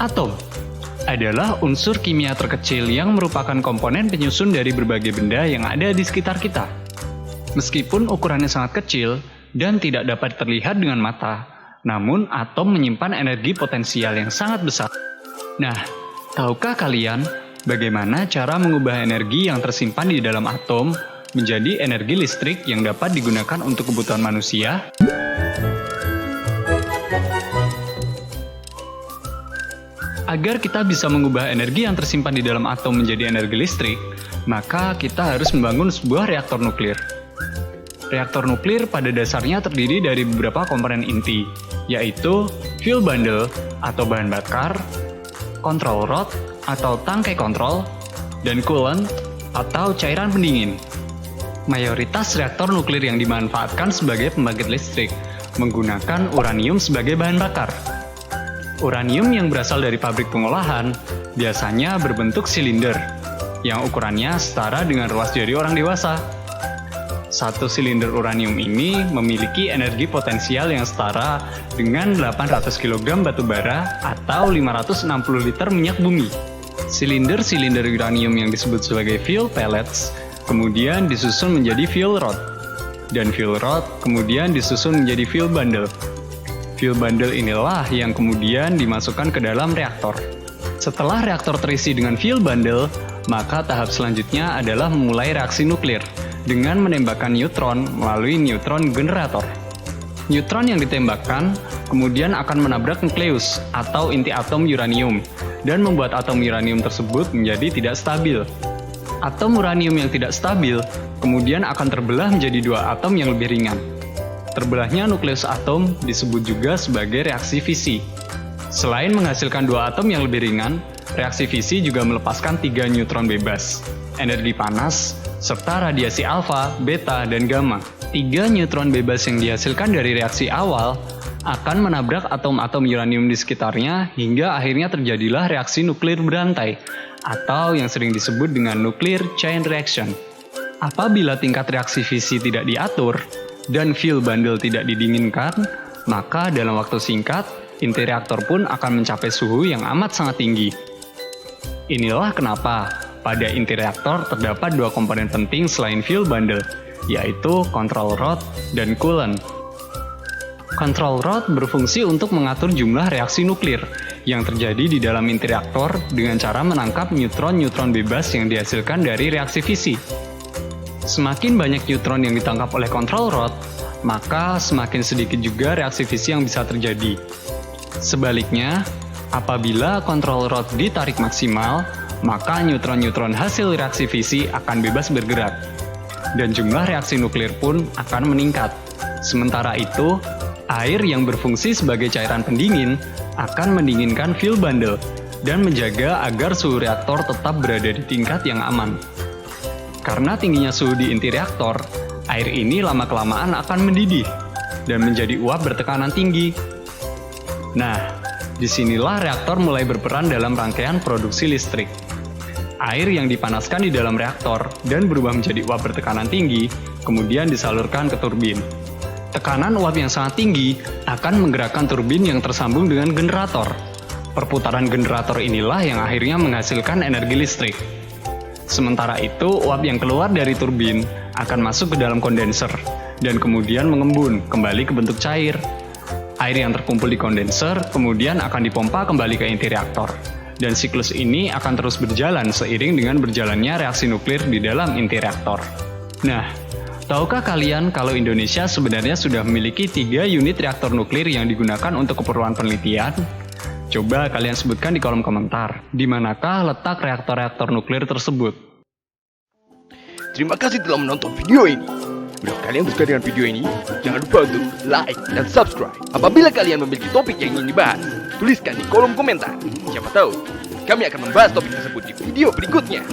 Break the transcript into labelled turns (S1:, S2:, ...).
S1: Atom adalah unsur kimia terkecil yang merupakan komponen penyusun dari berbagai benda yang ada di sekitar kita. Meskipun ukurannya sangat kecil dan tidak dapat terlihat dengan mata, namun atom menyimpan energi potensial yang sangat besar. Nah, tahukah kalian bagaimana cara mengubah energi yang tersimpan di dalam atom menjadi energi listrik yang dapat digunakan untuk kebutuhan manusia? Agar kita bisa mengubah energi yang tersimpan di dalam atom menjadi energi listrik, maka kita harus membangun sebuah reaktor nuklir. Reaktor nuklir pada dasarnya terdiri dari beberapa komponen inti, yaitu fuel bundle atau bahan bakar, control rod atau tangkai kontrol, dan coolant atau cairan pendingin. Mayoritas reaktor nuklir yang dimanfaatkan sebagai pembangkit listrik menggunakan uranium sebagai bahan bakar. Uranium yang berasal dari pabrik pengolahan biasanya berbentuk silinder, yang ukurannya setara dengan ruas jari orang dewasa. Satu silinder uranium ini memiliki energi potensial yang setara dengan 800 kg batu bara atau 560 liter minyak bumi. Silinder-silinder uranium yang disebut sebagai fuel pellets kemudian disusun menjadi fuel rod, dan fuel rod kemudian disusun menjadi fuel bundle. Fuel bundle inilah yang kemudian dimasukkan ke dalam reaktor. Setelah reaktor terisi dengan fuel bundle, maka tahap selanjutnya adalah memulai reaksi nuklir dengan menembakkan neutron melalui neutron generator. Neutron yang ditembakkan kemudian akan menabrak nukleus atau inti atom uranium dan membuat atom uranium tersebut menjadi tidak stabil. Atom uranium yang tidak stabil kemudian akan terbelah menjadi dua atom yang lebih ringan. Terbelahnya nukleus atom disebut juga sebagai reaksi fisi. Selain menghasilkan dua atom yang lebih ringan, reaksi fisi juga melepaskan 3 neutron bebas, energi panas, serta radiasi alfa, beta, dan gamma. 3 neutron bebas yang dihasilkan dari reaksi awal akan menabrak atom-atom uranium di sekitarnya hingga akhirnya terjadilah reaksi nuklir berantai, atau yang sering disebut dengan nuclear chain reaction. Apabila tingkat reaksi fisi tidak diatur, dan fuel bundle tidak didinginkan, maka dalam waktu singkat, inti reaktor pun akan mencapai suhu yang amat sangat tinggi. Inilah kenapa pada inti reaktor terdapat dua komponen penting selain fuel bundle, yaitu control rod dan coolant. Control rod berfungsi untuk mengatur jumlah reaksi nuklir yang terjadi di dalam inti reaktor dengan cara menangkap neutron-neutron bebas yang dihasilkan dari reaksi fisi. Semakin banyak neutron yang ditangkap oleh control rod, maka semakin sedikit juga reaksi fisi yang bisa terjadi. Sebaliknya, apabila control rod ditarik maksimal, maka neutron-neutron hasil reaksi fisi akan bebas bergerak, dan jumlah reaksi nuklir pun akan meningkat. Sementara itu, air yang berfungsi sebagai cairan pendingin akan mendinginkan fuel bundle dan menjaga agar suhu reaktor tetap berada di tingkat yang aman. Karena tingginya suhu di inti reaktor, air ini lama-kelamaan akan mendidih dan menjadi uap bertekanan tinggi. Nah, disinilah reaktor mulai berperan dalam rangkaian produksi listrik. Air yang dipanaskan di dalam reaktor dan berubah menjadi uap bertekanan tinggi, kemudian disalurkan ke turbin. Tekanan uap yang sangat tinggi akan menggerakkan turbin yang tersambung dengan generator. Perputaran generator inilah yang akhirnya menghasilkan energi listrik. Sementara itu, uap yang keluar dari turbin akan masuk ke dalam kondenser dan kemudian mengembun kembali ke bentuk cair. Air yang terkumpul di kondenser kemudian akan dipompa kembali ke inti reaktor. Dan siklus ini akan terus berjalan seiring dengan berjalannya reaksi nuklir di dalam inti reaktor. Nah, tahukah kalian kalau Indonesia sebenarnya sudah memiliki 3 unit reaktor nuklir yang digunakan untuk keperluan penelitian? Coba kalian sebutkan di kolom komentar, di manakah letak reaktor-reaktor nuklir tersebut?
S2: Terima kasih telah menonton video ini. Bila kalian suka dengan video ini, jangan lupa untuk like dan subscribe. Apabila kalian memiliki topik yang ingin dibahas, tuliskan di kolom komentar. Siapa tahu, kami akan membahas topik tersebut di video berikutnya.